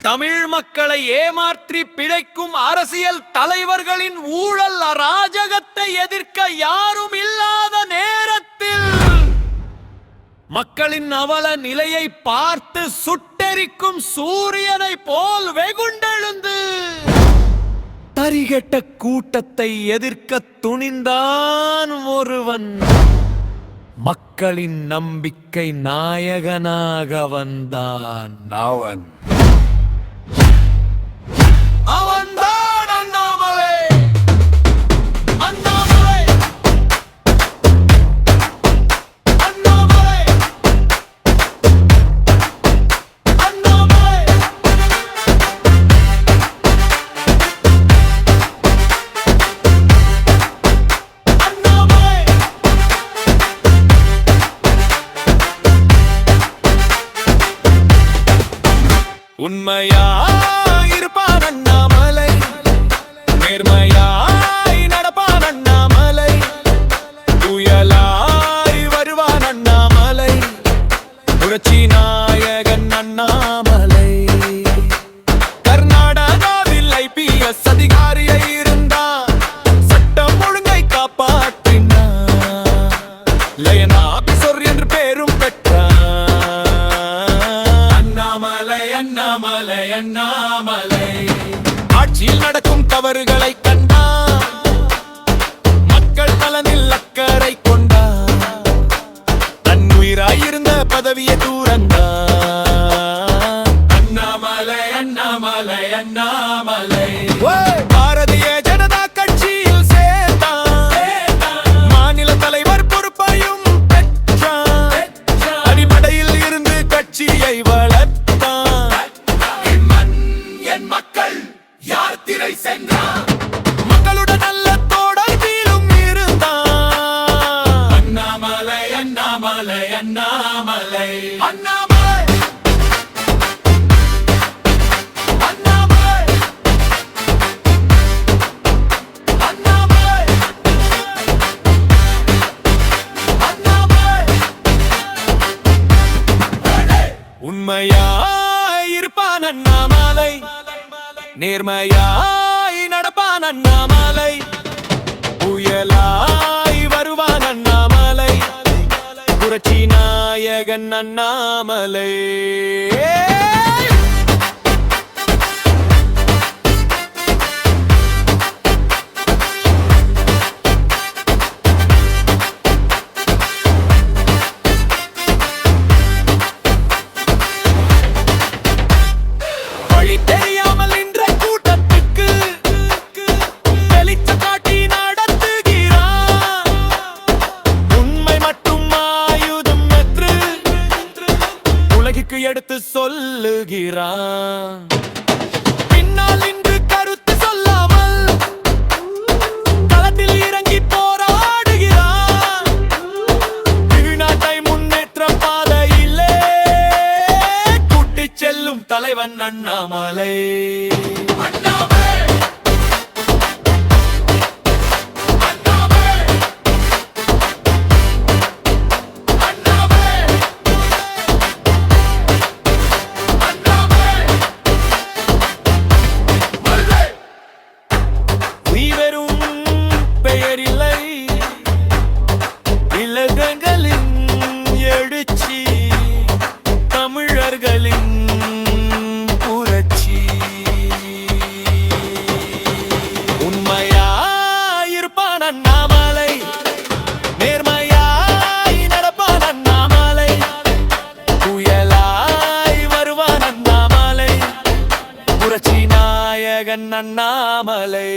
தமிழ் மக்களை ஏமாற்றி பிழைக்கும் அரசியல் தலைவர்களின் ஊழல் அராஜகத்தை எதிர்க்க யாரும் இல்லாத நேரத்தில் மக்களின் அவல நிலையை பார்த்து சுட்டெரிக்கும் சூரியனை போல் வெகுண்டெழுந்து தரிகெட்ட கூட்டத்தை எதிர்க்க துணிந்தான் ஒருவன். மக்களின் நம்பிக்கை நாயகனாக வந்தான் அவன். அவன்தான் அண்ணாமலை. அண்ணாமலை அண்ணாமலை அண்ணாமலை அண்ணாமலை. உண்மையாய் இருப்பான் அண்ணாமலை, நேர்மையாய் நடப்பான் அண்ணாமலை, புயலாய் வருவான் அண்ணாமலை, புரட்சி நாயகன் அண்ணாமலை. கர்நாடகாவில் IPS அதிகாரியை இருந்தான், சட்டம் ஒழுங்கை காப்பாற்றினான், லயன் ஆபீசர் என்று பேரும் பெற்றான். அண்ணாமலை அண்ணாமலை ஆட்சியில் நடக்கும் தவறுகளை கண்டான், மக்கள் நலனில் அக்கறை கொண்டான், தன் உயிராயிருந்த பதவியை துறந்தான். அண்ணாமலை அண்ணாமலை அண்ணாமலை பாரதிய ஜனதா கட்சியில் சேர்ந்தான், மாநில தலைவர் பொறுப்பையும் பெற்றான், அடிப்படையில் இருந்து கட்சியை வளர்த்தான். மக்கள் யாத்திரை சென்றான், மக்களுடன் நல்ல தொடர்பிலும் இருந்தான். அண்ணாமலை அண்ணாமலை அண்ணாமலை அண்ணாமலை அண்ணாமலை அண்ணாமலை அண்ணாமலை. உண்மையாய் இருப்பான் அண்ணாமலை, நேர்மையாய் நடப்பான் அண்ணாமலை, புயலாய் வருவான் அண்ணாமலை, புரட்சி நாயகன் அண்ணாமலை. தெரியாமல் இன்ற கூட்டத்துக்கு வெளிச்சம் காட்டி நடத்துகிறான், உண்மை மட்டும் ஆயுதம் என்று உலகிற்கு எடுத்து சொல்லுகிறான். பின்னால் இன்று கருத்து சொல்லாமல் களத்தில் இறங்கி போராடுகிறான், திருநாட்டை முன்னேற்ற பாதையிலே கூட்டிச் செல்லும் தலைவன் அண்ணாமலை. உயிரும் பெயரில்லை, இலகங்களின் எழுச்சி, தமிழர்களின் புரட்சி. உண்மையாயிருப்பான் அண்ணாமலை, நேர்மையாய் நடப்பான் அண்ணாமலை, புயலாய் வருவான் அண்ணாமலை, புரட்சி நாயகன் அண்ணாமலை.